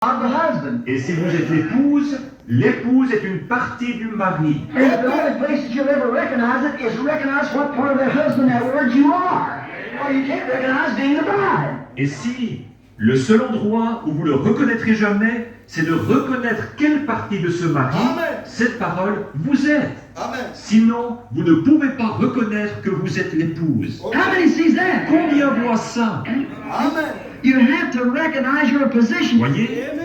of the husband. Et si vous êtes l'épouse, l'épouse est une partie du mari. And the only place that you'll ever recognize it is recognize what part of that husband, that word you are. Or you can't recognize being the bride. Et si le seul endroit où vous le reconnaîtrez jamais, c'est de reconnaître quelle partie de ce mari, cette parole, vous êtes. Amen. Sinon, vous ne pouvez pas reconnaître que vous êtes l'épouse. How many sees that? Combien voient ça? Amen. You have to recognize your position.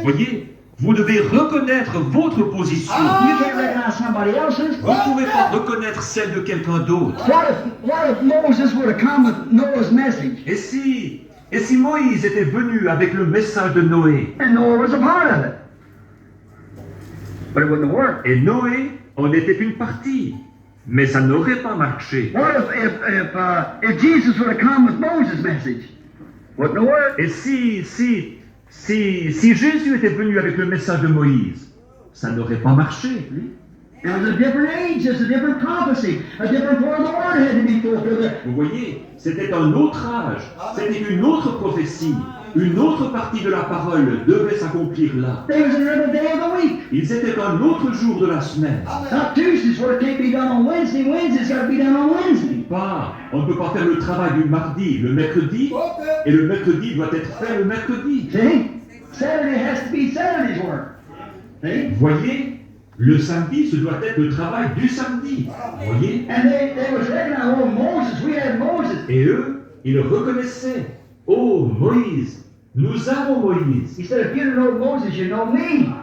Voyez, vous devez reconnaître votre position. You can't recognize somebody else's. Vous ne pouvez pas reconnaître celle de quelqu'un d'autre. What if Moses would have come with Noah's message? Et si Moïse était venu avec le message de Noé, And Noah was a part of it. But it wouldn't have worked. et Noé en était une partie, mais ça n'aurait pas marché. What if Jesus would have come with Moses' message? Wouldn't have worked. Et si Jésus était venu avec le message de Moïse, ça n'aurait pas marché. It was a different age, it's a different prophecy, a different part of the word had to be fulfilled. Vous voyez, c'était un autre âge, c'était une autre prophétie, une autre partie de la parole devait s'accomplir là. There was another day of the week. Ils étaient un autre jour de la semaine. Not Tuesdays where it can't be done on Wednesday. Wednesday's got to be done on Wednesday. Pas, on ne peut pas faire le travail du mardi, le mercredi, et le mercredi doit être fait le mercredi. See? Saturday has to be Saturday's work. See? Voyez, le samedi, ce doit être le travail du samedi. Voyez? And they was recognizing, oh, Moses, we had Moses. Et eux, ils reconnaissaient, oh Moïse, nous avons Moïse. He said, if you know Moses, you know me.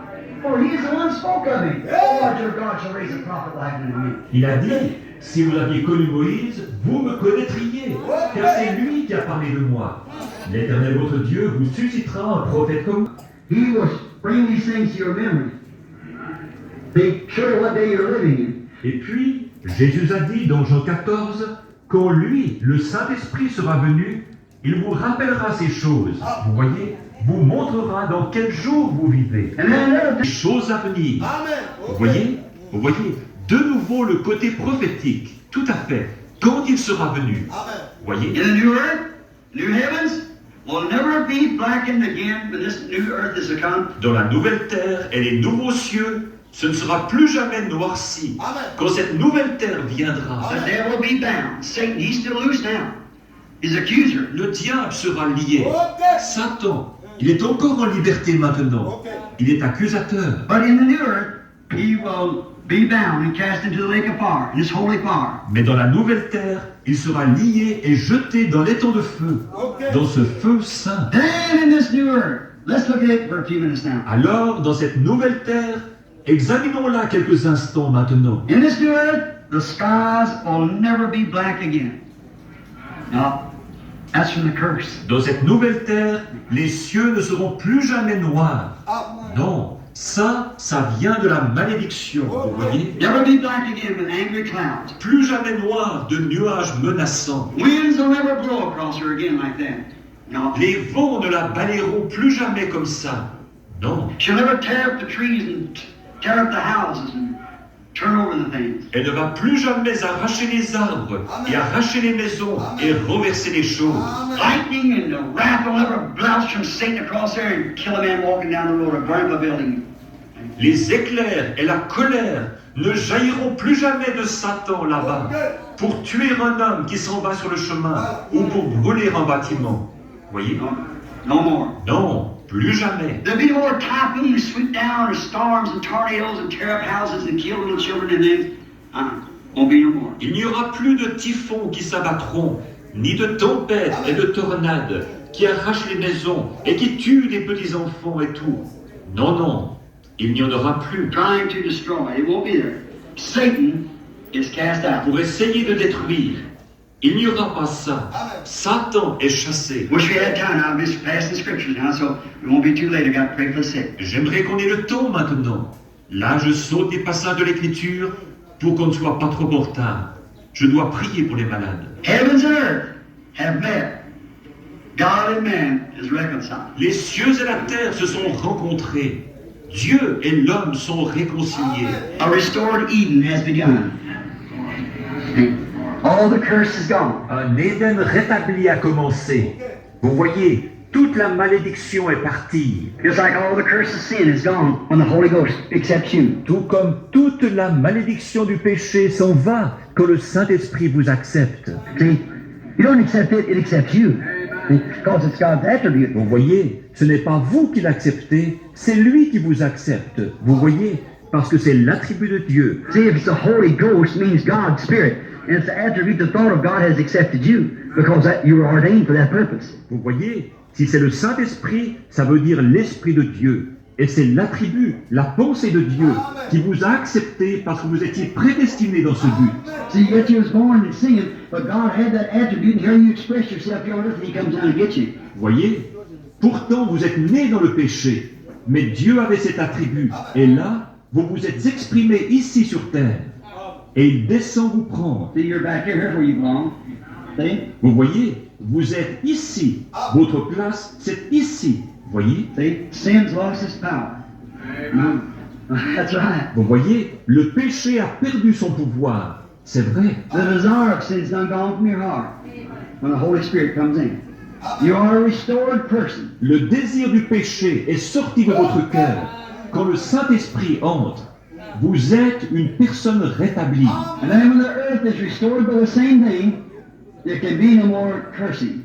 For he's the one who spoke of him. Oh, Lord, your God shall raise a prophet like unto me. Il a dit, si vous aviez connu Moïse, vous me connaîtriez, car c'est lui qui a parlé de moi. L'Éternel votre Dieu vous suscitera un prophète comme moi. He will bring these things to your memory. Be sure what day you're living in. Et puis, Jésus a dit dans Jean 14, quand lui, le Saint-Esprit sera venu, il vous rappellera ces choses. Vous voyez, vous montrera dans quel jour vous vivez. And then another Les thing, choses à venir. Amen. Vous voyez, de nouveau le côté prophétique, tout à fait, quand il sera venu. Amen. Vous voyez, in the new earth, new heavens, will never be blackened again when this new earth is to come. dans la nouvelle terre et les nouveaux cieux, ce ne sera plus jamais noirci. Amen. Quand cette nouvelle terre viendra, The devil will be bound. Satan, he's still loose now. His accuser. le diable sera lié. Ok. Satan, il est encore en liberté maintenant. Ok. Il est accusateur. But in the new earth, he will be bound and cast into the lake of fire, in his holy fire. Mais dans la nouvelle terre, il sera lié et jeté dans l'étang de feu, Ok. dans ce feu saint. Then in this new earth, let's look at it for a few minutes now. Alors, dans cette nouvelle terre, examinons-la quelques instants maintenant. In this new earth, the skies will never be black again. No, that's from the curse. Dans cette nouvelle terre, les cieux ne seront plus jamais noirs. Amen. Non, ça vient de la malédiction, vous voyez. Never be black again with angry clouds. Plus jamais noir de nuages menaçants. Winds will never blow across her again like that. No. Les vents ne la balayeront plus jamais comme ça. Non, She'll never tear up the trees and tear up the houses and turn over the things. elle ne va plus jamais arracher les arbres et arracher les maisons et renverser les choses. Amen. Lightning and the wrath will never blouse from Satan across there and kill a man walking down the road or burn up a building. Les éclairs et la colère ne jailliront plus jamais de Satan là-bas pour tuer un homme qui s'en va sur le chemin ou pour brûler un bâtiment. Voyez? No more. Non, plus jamais. There'll be no more typhoons sweep down or storms and tornadoes and tear up houses and kill little children and things. Won't be no more. Il n'y aura plus de typhons qui s'abattront, ni de tempêtes et de tornades qui arrachent les maisons et qui tuent les petits enfants et tout. Non, non, il n'y en aura plus. Trying to destroy. It won't be there. Satan is cast out. Pour essayer de détruire, il n'y aura pas ça. Satan est chassé. Wish we had time now. I'm just passing scriptures now, so it won't be too late. I got to pray for the sick. J'aimerais qu'on ait le temps maintenant. Là, je saute des passages de l'Écriture pour qu'on ne soit pas trop en retard. Je dois prier pour les malades. Heavens and earth have met. God and man is reconciled. Les cieux et la terre se sont rencontrés. Dieu et l'homme sont réconciliés. A restored Eden has begun. All the curse is gone. Un Éden rétabli a commencé. Vous voyez, toute la malédiction est partie. Just like all the curse of sin is gone when the Holy Ghost accepts you. Tout comme toute la malédiction du péché s'en va quand le Saint-Esprit vous accepte. See, you don't accept it, it accepts you. Because it's God's attribute. Vous voyez, ce n'est pas vous qui l'acceptez, c'est lui qui vous accepte. Vous voyez, parce que c'est l'attribut de Dieu. See, if it's the Holy Ghost, means God's Spirit. And it's the attribute, the thought of God has accepted you. Because that, you were ordained for that purpose. Vous voyez, si c'est le Saint-Esprit, ça veut dire l'Esprit de Dieu. Et c'est l'attribut, la pensée de Dieu qui vous a accepté parce que vous étiez prédestiné dans ce but. See, yet you was born and singing, but God had that attribute, and here you express yourself here on earth, and He comes down to get you. Vous voyez, pourtant vous êtes né dans le péché, mais Dieu avait cet attribut. Et là, vous vous êtes exprimé ici sur terre. Et il descend vous prendre. See, you're back here, here's where you belong. See? Vous voyez, vous êtes ici. Votre place, c'est ici. Vous voyez? See? Sin's lost its power. That's right. Vous voyez, le péché a perdu son pouvoir. C'est vrai. The desire of sin's done gone from your heart when the Holy Spirit comes in. You are a restored person. Le désir du péché est sorti de votre cœur. Quand le Saint-Esprit entre, vous êtes une personne rétablie. And then when the earth is restored by the same thing, there can be no more cursing,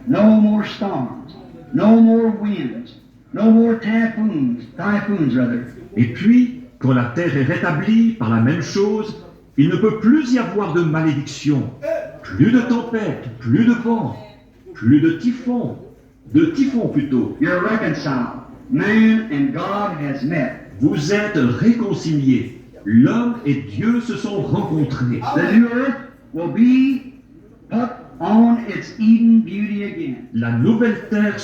no more storms, no more winds, no more typhoons rather. Et puis, quand la terre est rétablie par la même chose, il ne peut plus y avoir de malédiction, plus de tempêtes, plus de vent, plus de typhons plutôt. You're reconciled. Man and God has met. Vous êtes réconciliés. L'homme et Dieu se sont rencontrés. The new earth will be put on its Eden beauty again. La nouvelle terre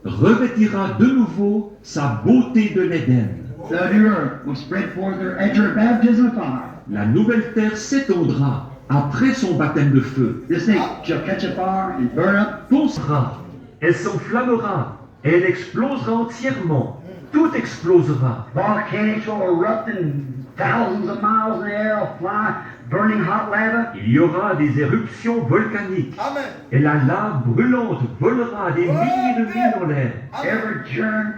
revêtira de nouveau sa beauté de l'Éden. The new earth will spread forth at your baptism of fire. La nouvelle terre s'étendra après son baptême de feu. This thing shall catch a fire and burn up. Poussera, elle s'enflammera, et elle explosera entièrement. Tout explosera. Volcanics will erupt in thousands of miles in the air, will fly burning hot lava. Il y aura des éruptions volcaniques. Amen. Et la lave brûlante volera des milliers de milles dans l'air. Every germ,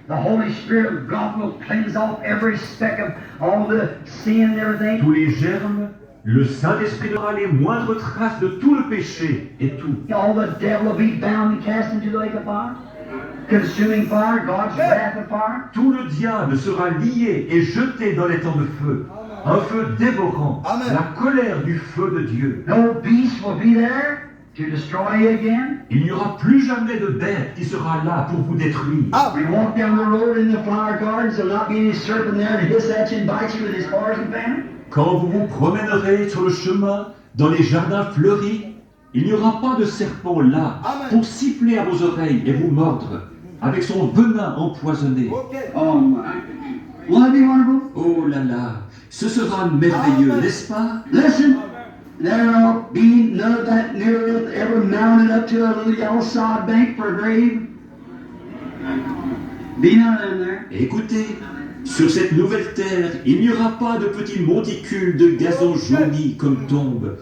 the Holy Spirit of God will cleanse off every speck of all the sin and everything. Tous les germes, le Saint-Esprit aura les moindres traces de tout le péché et tout. All the devil will be bound and cast into the lake of fire. Consuming fire, God's wrath of fire. Tout le diable sera lié et jeté dans les temps de feu. Un feu dévorant, Amen. la colère du feu de Dieu. No beast will be there to destroy you again. Il n'y aura plus jamais de bête qui sera là pour vous détruire. We walk down the road in the flower gardens, there'll not be any serpent there to hiss at you and bite you with his spars and venom. Quand vous vous promènerez sur le chemin, dans les jardins fleuris, il n'y aura pas de serpent là Amen. pour siffler à vos oreilles et vous mordre avec son venin empoisonné. Okay. Oh my. Won't that be wonderful? Oh là là, ce sera merveilleux, Amen. n'est-ce pas? Listen, there'll be none of that near earth ever mounted up to a little yellow sod bank for a grave. Be none of them there. Écoutez, sur cette nouvelle terre, il n'y aura pas de petits monticules de gazon jauni comme tombe.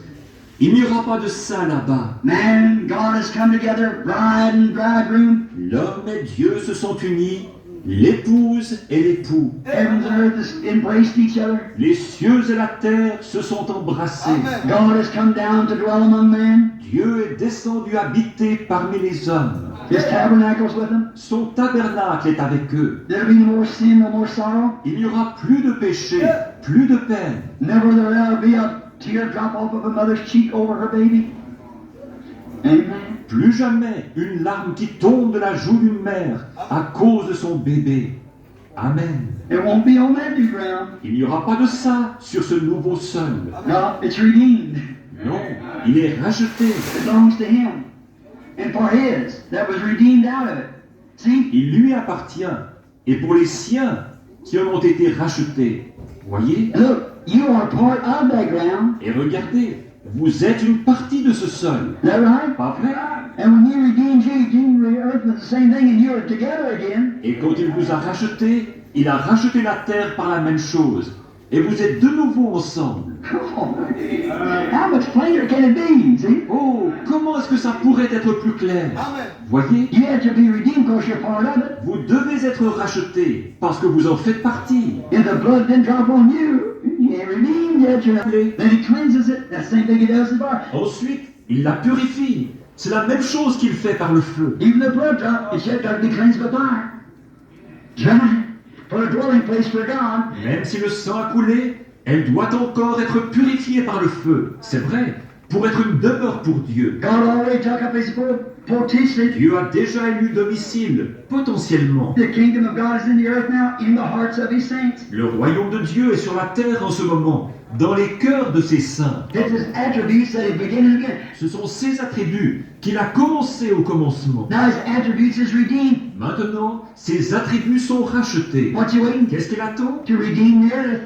Il n'y aura pas de ça là-bas. Man and God has come together, bride and bridegroom. L'homme et Dieu se sont unis, l'épouse et l'époux. Heavens and earth has embraced each other. Les cieux et la terre se sont embrassés. Amen. God has come down to dwell among men. Dieu est descendu habiter parmi les hommes. His tabernacles with them. Son tabernacle est avec eux. There'll be no more sin, no more sorrow. Il n'y aura plus de péché, plus de peine. Never there'll ever be a tear drop off of a mother's cheek over her baby. Amen. Plus jamais une larme qui tombe de la joue d'une mère à cause de son bébé. Amen. It won't be on that new ground. Il n'y aura pas de ça sur ce nouveau sol. No, it's redeemed. Non, il est racheté. It belongs to Him. And for His, that was redeemed out of it. See? Il lui appartient. Et pour les siens qui en ont été rachetés. Voyez? Look, you are part of that ground. Et regardez, vous êtes une partie de ce sol. Is that right? Pas vrai? And when He redeemed you, He redeemed the earth with the same thing, and you are together again. Et quand il vous a racheté, il a racheté la terre par la même chose. et vous êtes de nouveau ensemble. Oh, how much plainer can it be? See? Oh, comment est-ce que ça pourrait être plus clair? Voyez, You have to be redeemed because you're part of it. vous devez être rachetés parce que vous en faites partie. If the blood didn't drop on you, you ain't redeemed yet. You're not. Then he cleanses it. That's the same thing he does in the fire. Ensuite, il la purifie. C'est la même chose qu'il fait par le feu. Even the blood drop, it's yet got to be cleansed by fire. Dry. For a dwelling place for God. Même si le sang a coulé, elle doit encore être purifiée par le feu. C'est vrai, pour être une demeure pour Dieu. God already took up his potential. Dieu a déjà élu domicile, potentiellement. The kingdom of God is in the earth now, in the hearts of his saints. Le royaume de Dieu est sur la terre en ce moment, dans les cœurs de ses saints. It's his attributes that he began and again. Ce sont ses attributs qu'il a commencé au commencement. Now his attributes is redeemed. Maintenant, ses attributs sont rachetés. What's he waiting Qu'est-ce qu'il attend? to redeem the earth?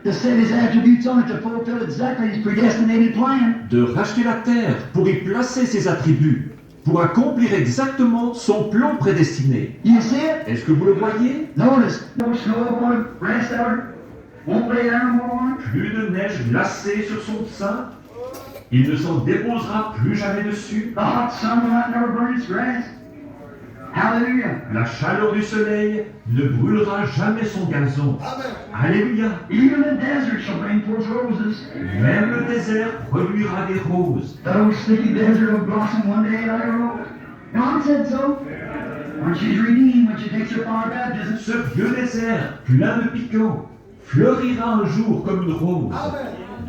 To set his attributes on it to fulfill exactly his predestinated plan. De racheter la terre pour y placer ses attributs, pour accomplir exactement son plan prédestiné. You see it? Est-ce que vous le voyez? Notice, no snow upon it, rest out, won't lay down more. Plus de neige glacée sur son sein, il ne s'en déposera plus jamais dessus. The hot sun will not never burn its grass. Hallelujah. La chaleur du soleil ne brûlera jamais son gazon. Alléluia. Even the desert shall bring forth roses. Même le désert produira des roses. That old sticky desert will blossom one day like a rose. God said so. When she's redeemed, when she takes her fire baptism. Ce vieux désert, plein de piquants, fleurira un jour comme une rose.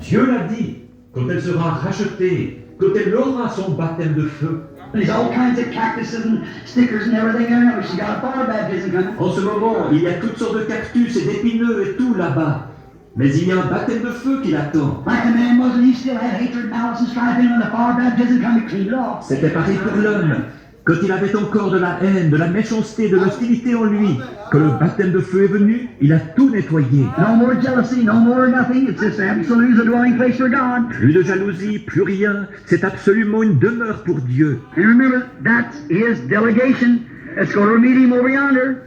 Dieu l'a dit, quand elle sera rachetée, quand elle aura son baptême de feu. There's all kinds of cactuses and stickers and everything there. She got a fire baptism coming. En ce moment, il y a toutes sortes de cactus et d'épineux et tout là-bas. Mais il y a un baptême de feu qui l'attend. Like the man was, and he still had hatred, malice, and strife in him, when the fire baptism come to clean it off. C'était pareil pour l'homme. Quand il avait encore de la haine, de la méchanceté, de l'hostilité en lui, quand le baptême de feu est venu, il a tout nettoyé. No more jealousy, no more nothing. It's just absolute a dwelling place for God. Plus de jalousie, plus rien. C'est absolument une demeure pour Dieu. And remember, that's his delegation. Let's go to meet him over yonder.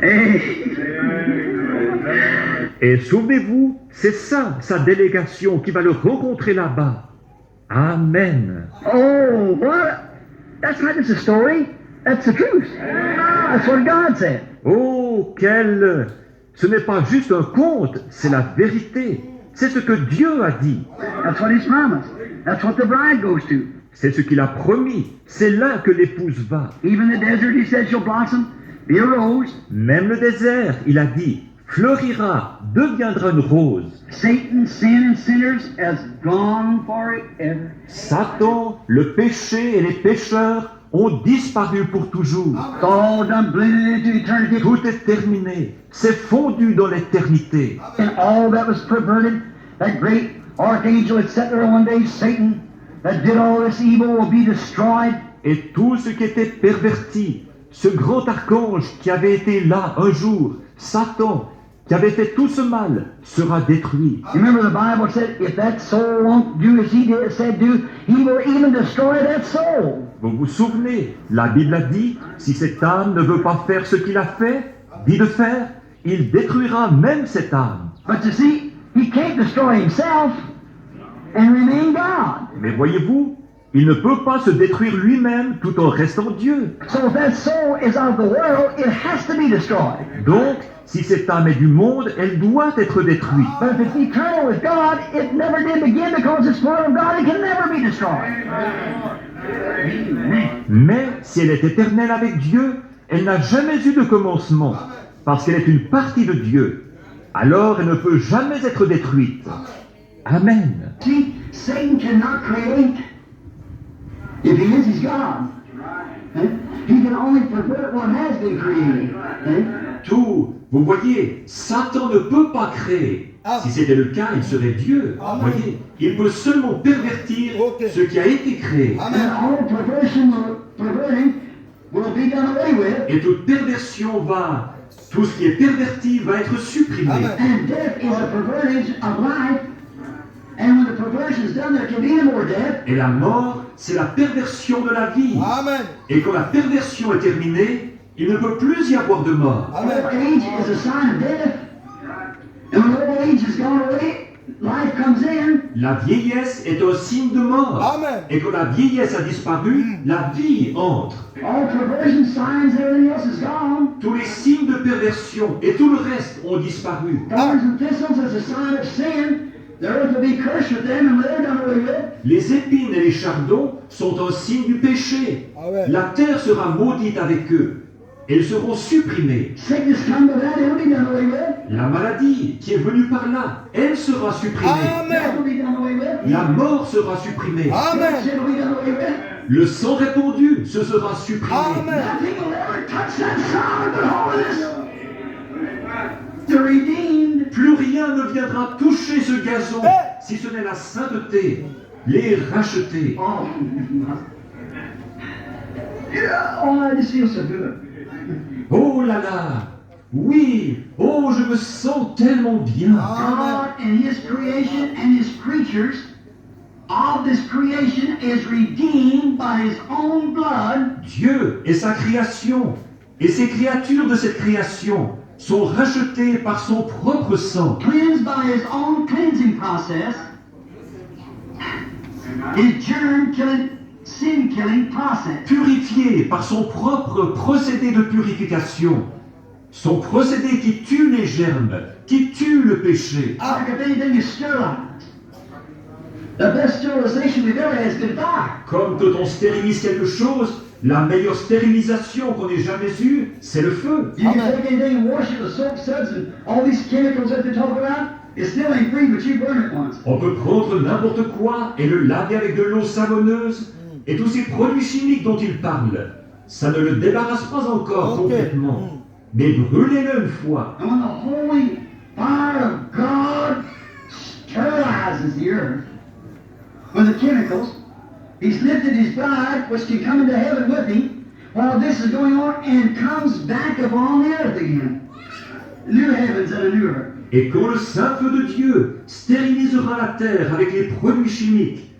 Hey. Et souvenez-vous, c'est ça, sa délégation, qui va le rencontrer là-bas. Amen. Oh, what? That's not just a story. That's the truth. That's what God said. Oh, quel... Ce n'est pas juste un conte, c'est la vérité. C'est ce que Dieu a dit. That's what he's promised. That's what the bride goes to. C'est ce qu'il a promis. C'est là que l'épouse va. Even the desert, he said, shall blossom, be a rose. Même le désert, il a dit, fleurira, deviendra une rose. Satan, sin, and sinners has gone forever. Satan, le péché et les pécheurs ont disparu pour toujours. It's all done, blended into eternity. Tout est terminé. C'est fondu dans l'éternité. And all that was perverted, that great archangel, etc., one day, Satan, that did all this evil will be destroyed. Et tout ce qui était perverti, ce grand archange qui avait été là un jour, Satan, qui avait fait tout ce mal, sera détruit. Remember the Bible said, if that soul won't do as he did, said do, he will even destroy that soul. Vous vous souvenez, la Bible a dit, si cette âme ne veut pas faire ce qu'il a fait, dit de faire, il détruira même cette âme. But you see, he can't destroy himself and remain God. Mais voyez-vous, il ne peut pas se détruire lui-même tout en restant Dieu. So if that soul is of the world, it has to be destroyed. Donc, si cette âme est du monde, elle doit être détruite. But if it's eternal with God, it never did begin because it's part of God, it can never be destroyed. Mais si elle est éternelle avec Dieu, elle n'a jamais eu de commencement, parce qu'elle est une partie de Dieu. Alors elle ne peut jamais être détruite. Amen. See, Satan cannot create. If he is, he's God. He can only pervert what has been created. Tout, vous voyez, Satan ne peut pas créer. Si c'était le cas, il serait Dieu. Vous voyez, il peut seulement pervertir ce qui a été créé. And all perverting will be done away with. Et toute perversion va, tout ce qui est perverti va être supprimé. And death is a perversion of life. And when the perversion is done, there can be no more death. Et la mort, c'est la perversion de la vie. Amen. Et quand la perversion est terminée, il ne peut plus y avoir de mort. Old age is a sign of death. And when old age has gone away, life comes in. La vieillesse est un signe de mort. Amen. Et quand la vieillesse a disparu, la vie entre. All perversion signs, everything else is gone. Tous les signes de perversion et tout le reste ont disparu. Thorns and thistles is a sign of sin. The earth will be cursed with them, and they're done away with. Les épines et les chardons sont un signe du péché. Amen. La terre sera maudite avec eux. Elles seront supprimées. Sickness come to that, it'll be done away with. La maladie qui est venue par là, elle sera supprimée. Death will Amen. be done away with. La mort sera supprimée. Amen. Sin will be done away with. Le sang répandu, ce sera supprimé. Amen. Nothing will ever touch that solid but holiness. The redeemed. Plus rien ne viendra toucher ce gazon, si ce n'est la sainteté, les rachetés. Oh, yeah, oh, I just feel so good. Oh là là, oui, oh je me sens tellement bien. God and His creation and His creatures of this creation is redeemed by His own blood. Dieu et sa création, et ces créatures de cette création sont rachetées par son propre sang, Cleansed by His own cleansing process, His germ-killing, sin-killing process. purifiées par son propre procédé de purification, son procédé qui tue les germes, qui tue le péché. Like if anything is sterilized. The best sterilization we've ever had is goodbye. Comme quand on stérilise quelque chose, la meilleure stérilisation qu'on ait jamais eue, c'est le feu. You can Amen. take anything and wash it with soap suds and all these chemicals that they talk about. It still ain't free, but you burn it once. On peut prendre n'importe quoi et le laver avec de l'eau savonneuse et tous ces produits chimiques dont il parle. Ça ne le débarrasse pas encore Ok. complètement. Mais brûlez-le une fois. And when the holy fire of God sterilizes the earth with the chemicals, He's lifted His bride, which can come into heaven with Him, while this is going on, and comes back upon the earth again. New heavens and a new earth. Et quand le saint feu de Dieu stérilisera la terre avec les produits chimiques,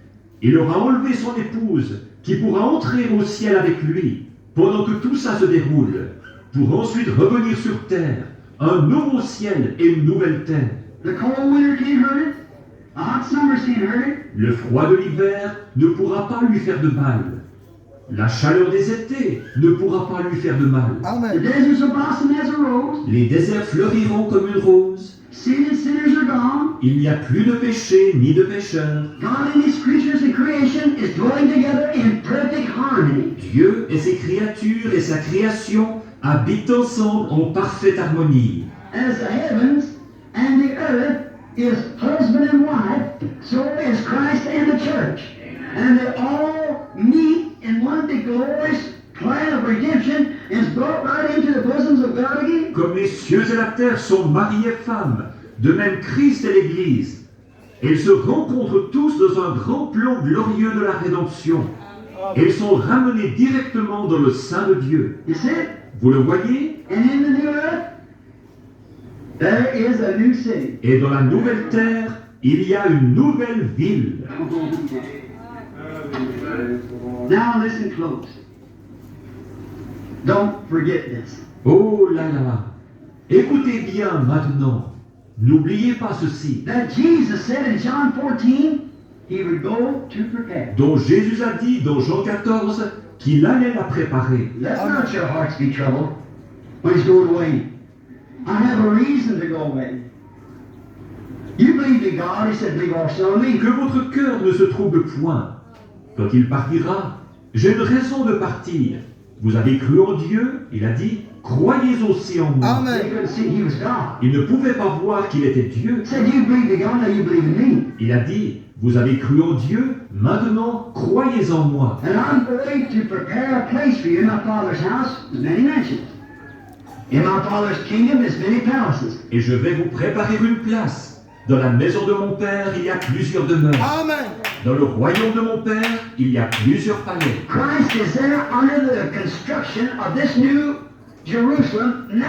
il aura enlevé son épouse qui pourra entrer au ciel avec lui pendant que tout ça se déroule, pour ensuite revenir sur terre, un nouveau ciel et une nouvelle terre. The cold winter can't hurt it. The hot summers can't hurt it. Le froid de l'hiver ne pourra pas lui faire de mal. La chaleur des étés ne pourra pas lui faire de mal. The Amen. deserts will blossom as a rose. Les déserts fleuriront comme une rose. Sin and sinners are gone. Il n'y a plus de péché ni de pécheur. God and His creatures and creation is dwelling together in perfect harmony. Dieu et ses créatures et sa création habitent ensemble en parfaite harmonie. As the heavens and the earth is husband and wife, so is Christ and the church. And they all meet in one big glorious plan of redemption and is brought right into the bosoms of God again. Comme les cieux et la terre sont mari et femme, de même Christ et l'Église. Ils se rencontrent tous dans un grand plan glorieux de la rédemption. Ils sont ramenés directement dans le sein de Dieu. You see it? Vous le voyez? And in the new earth, there is a new city. Et dans la nouvelle terre, il y a une nouvelle ville. Now listen close. Don't forget this. Oh là là! Écoutez bien maintenant. N'oubliez pas ceci, That Jesus said in John 14, He would go to prepare. dont Jésus a dit dans Jean 14 qu'il allait la préparer. Let not your hearts be troubled when He's going away. I have a reason to go away. You believe in God, He said, believe also in me. Que votre cœur ne se trouble point. Quand il partira, j'ai une raison de partir. Vous avez cru en Dieu, il a dit, croyez aussi en moi. Amen. They couldn't see He was God. Il ne pouvait pas voir qu'il était Dieu. He said, you believe in God, now you believe in me. Il a dit, vous avez cru en Dieu, maintenant croyez en moi. And I'm going to prepare a place for you in my Father's house. There's many mansions. In my Father's kingdom, there's many palaces. Et je vais vous préparer une place. Dans la maison de mon Père, il y a plusieurs demeures. Amen. Dans le royaume de mon Père, il y a plusieurs palais. Christ is there under the construction of this new Jerusalem now.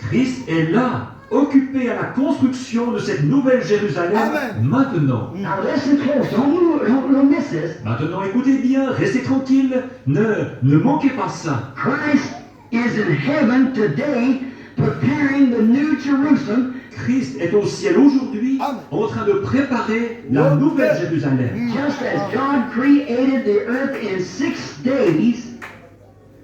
Christ est là, occupé à la construction de cette nouvelle Jérusalem Amen. maintenant. Now listen close. Don't miss this. Maintenant, écoutez bien, restez tranquille, ne manquez pas ça. Christ is in heaven today, preparing the new Jerusalem. Christ est au ciel aujourd'hui Amen. en train de préparer la nouvelle Jérusalem. Just as God created the earth in 6 days,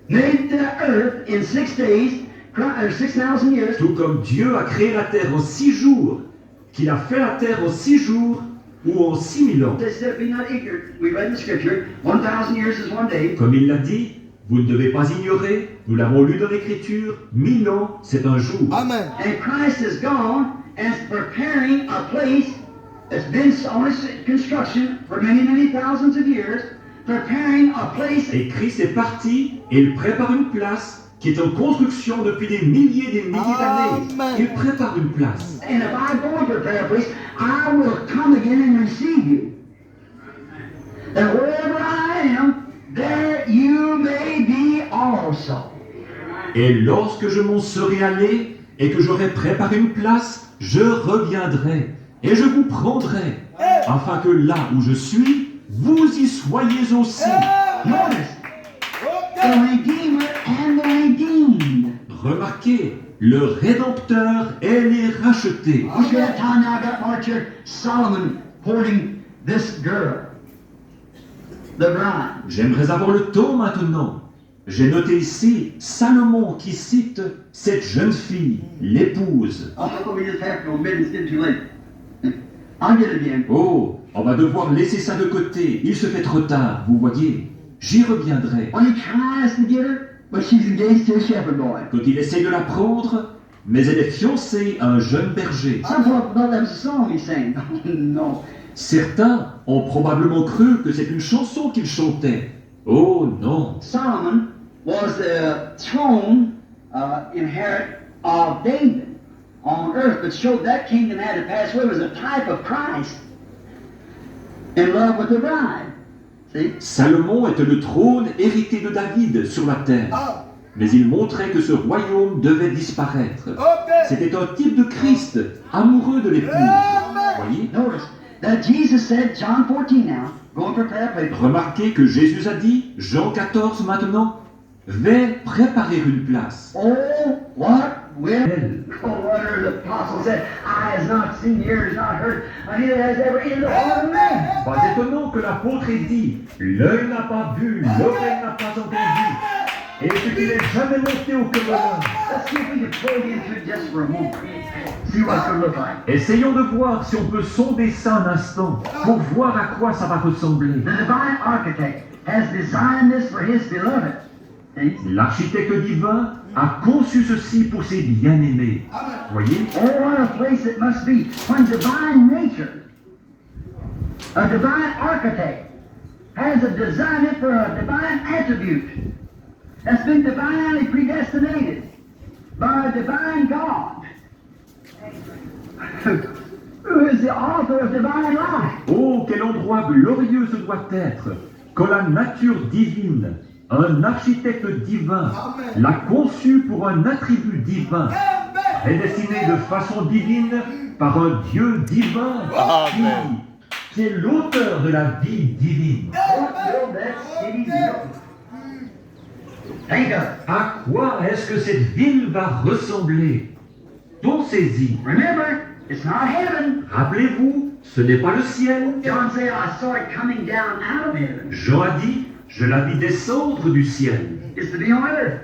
made the earth in 6 days, 6,000 years, Tout comme Dieu a créé la terre en 6 jours, qu'il a fait la terre en 6 jours ou en 6000 ans. says that be not ignorant. We read in the scripture, 1,000 years is 1 day. Comme il l'a dit, vous ne devez pas ignorer, nous l'avons lu dans l'Écriture, 1000 ans, c'est un jour. Amen. And Christ is gone and is preparing a place that's been on its construction for many, many thousands of years, preparing a place. Et Christ est parti et il prépare une place qui est en construction depuis des milliers d'années. Amen. Il prépare une place. And if I go and prepare a place, I will come again and receive you. That wherever I am, there you may be also. Et lorsque je m'en serai allé et que j'aurai préparé une place, je reviendrai et je vous prendrai, afin que là où je suis, vous y soyez aussi. Notice, the Redeemer and the redeemed. Remarquez, le Rédempteur et les rachetés. Look at that time now I got marked here, Solomon courting this girl, the bride. J'aimerais avoir le temps maintenant. J'ai noté ici Salomon qui cite cette jeune fille, l'épouse. Oh, we just have to admit it's getting too late. I'll get it again. Oh, on va devoir laisser ça de côté. Il se fait trop tard, vous voyez. J'y reviendrai. When he tries to get her, but she's engaged to a shepherd boy. Quand il essaie de la prendre, mais elle est fiancée à un jeune berger. Some folk thought that was a song he sang. No. Certains ont probablement cru que c'est une chanson qu'il chantait. Oh non. Solomon was the throne inherit of David on earth, but showed that kingdom had to pass away. It was a type of Christ in love with the bride. See? Salomon était le trône hérité de David sur la terre. Ah. Mais il montrait que ce royaume devait disparaître. Ok. C'était un type de Christ, amoureux de l'épouse. Voyez? Notice that Jesus said, John 14 now, go and prepare a place. Remarquez que Jésus a dit, Jean 14 maintenant, vais préparer une place. Oh, what will Elle, oh, what the apostle said, eye has not seen, ear has not heard, neither has ever entered the heart of man. pas étonnant que l'apôtre ait dit, l'œil n'a pas vu, l'oreille n'a pas entendu, et ce qui n'est jamais monté au cœur de l'homme. Let's see if we can probe into it just for a moment. See what it's going to look like. Essayons de voir si on peut sonder ça un instant, pour voir à quoi ça va ressembler. The divine architect has designed this for his beloved. See? L'architecte divin a conçu ceci pour ses bien-aimés. Voyez? Oh, what a place it must be when divine nature, a divine architect, has designed it for a divine attribute that's been divinely predestinated by a divine God, who is the author of divine life. Oh, quel endroit glorieux ce doit être, quand la nature divine, un architecte divin, l'a conçu pour un attribut divin, prédestiné de façon divine par un Dieu divin Amen. qui est l'auteur de la vie divine. What will that city look? Think of it. À quoi est-ce que cette ville va ressembler? Pensez-y. Remember, it's not heaven. Rappelez-vous, ce n'est pas le ciel. John said, I saw it coming down out of heaven. Jean a dit, je la vis descendre du ciel. It's to be on earth.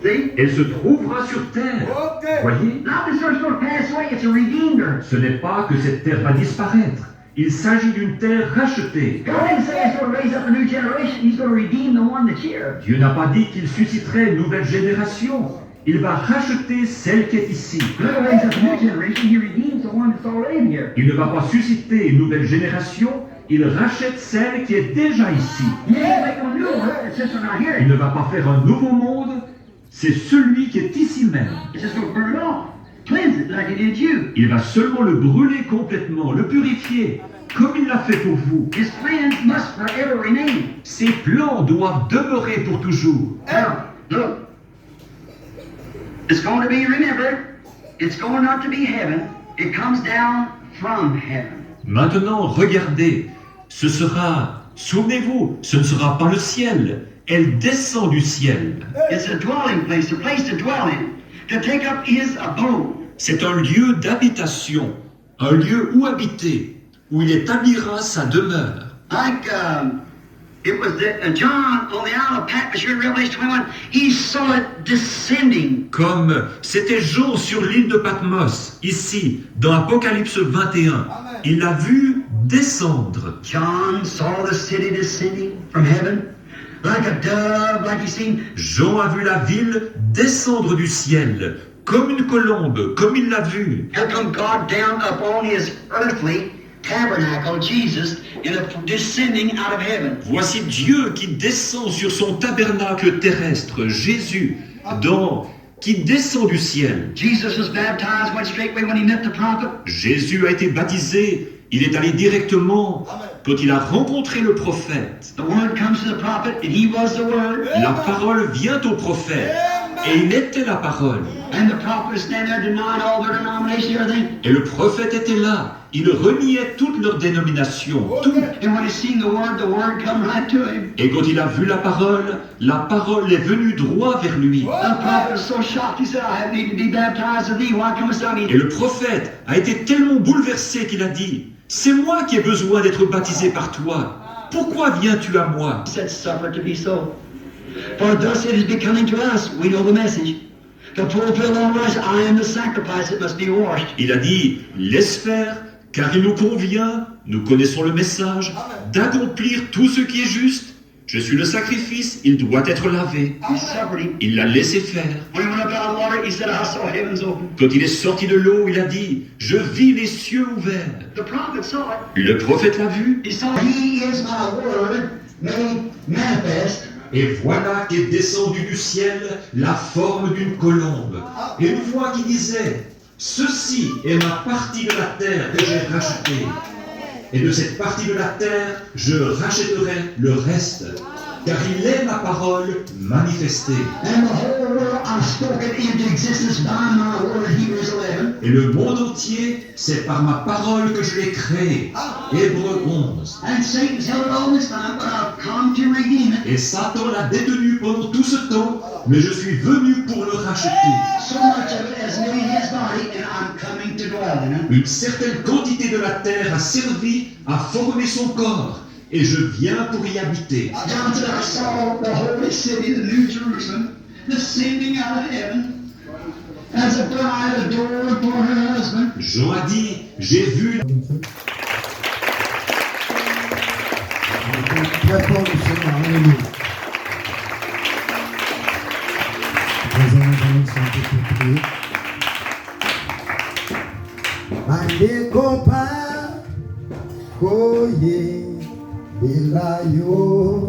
See? Elle se trouvera sur terre. Ok. Voyez? Not this earth's going to pass away, it's a redeemed earth. Ce n'est pas que cette terre va disparaître. Il s'agit d'une terre rachetée. God didn't say He's going to raise up a new generation, He's going to redeem the one that's here. Dieu n'a pas dit qu'il susciterait une nouvelle génération. Il va racheter celle qui est ici. He's going to raise up a new generation, He redeems the one that's already here. Il ne va pas susciter une nouvelle génération. Il rachète celle qui est déjà ici. He ain't making a new one, it's just not Il here. ne va pas faire un nouveau monde. C'est celui qui est ici même. He's just going to burn it off, cleanse it like He did you. Il va seulement le brûler complètement, le purifier, comme il l'a fait pour vous. His plans must forever remain. Ses plans doivent demeurer pour toujours. Now, look. It's going to be, remember, it's going not to be heaven. It comes down from heaven. Maintenant, regardez, ce sera, souvenez-vous, ce ne sera pas le ciel, elle descend du ciel. It's a dwelling place, a place to dwell in, to take up his abode. C'est un lieu d'habitation, un lieu où habiter, où il établira sa demeure. Like it was John on the Isle of Patmos in Revelation 21, he saw it descending. Comme c'était Jean sur l'île de Patmos, ici, dans Apocalypse 21, il l'a vu descendre. John saw the city descending from heaven like a dove, like he seen. Jean a vu la ville descendre du ciel, comme une colombe, comme il l'a vu. Here come God down upon his earthly tabernacle, Jesus, in a descending out of heaven. Voici Dieu qui descend sur son tabernacle terrestre, Jésus, qui descend du ciel. Jesus was baptized, went straightway when he met the prophet. Jésus a été baptisé, il est allé directement quand il a rencontré le prophète. The word comes to the prophet, and he was the word. La parole vient au prophète, et il était la parole. And the prophet is standing there denying all their denomination, everything. Et le prophète était là, il reniait toutes leurs dénominations, tout. And when he seen the word come right to him. Et quand il a vu la parole est venue droit vers lui. The prophet was so shocked, he said, I need to be baptized of thee. Why comest thou? Et le prophète a été tellement bouleversé qu'il a dit, c'est moi qui ai besoin d'être baptisé par toi. Pourquoi viens-tu à moi? He said, suffer it to be so. For thus it is becoming to us. We know the message. To fulfill all righteousness, I am the sacrifice that must be washed. Il a dit, laisse faire, car il nous convient, nous connaissons le message, d'accomplir tout ce qui est juste. Je suis le sacrifice, il doit être lavé. He suffered him. Il l'a laissé faire. When he went up out of the water, he said, I saw heavens open. Quand il est sorti de l'eau, il a dit, je vis les cieux ouverts. The prophet saw it. Le prophète l'a vu. He saw it. He is my word made manifest. Et voilà qu'est descendue du ciel la forme d'une colombe. Et une voix qui disait, ceci est ma partie de la terre que j'ai rachetée. Et de cette partie de la terre, je rachèterai le reste. Car il est ma parole manifestée. And the whole world I've spoken into existence by my word, Hebrews 11. Et le monde entier, c'est par ma parole que je l'ai créé. Hébreux 11. And Satan's held it all this time, but I've come to redeem it. Et Satan l'a détenu pendant tout ce temps, mais je suis venu pour le racheter. So much of it has made his body, and I'm coming to dwell in it. Une certaine quantité de la terre a servi à former son corps, et je viens pour y habiter. John said, I saw the holy city, the New Jerusalem, descending out of heaven as a bride adored for her husband. Jean a dit, j'ai vu Très fort le Seigneur, alléluia. Les évangélistes sont tous priés. Mande compa, koye, elayo.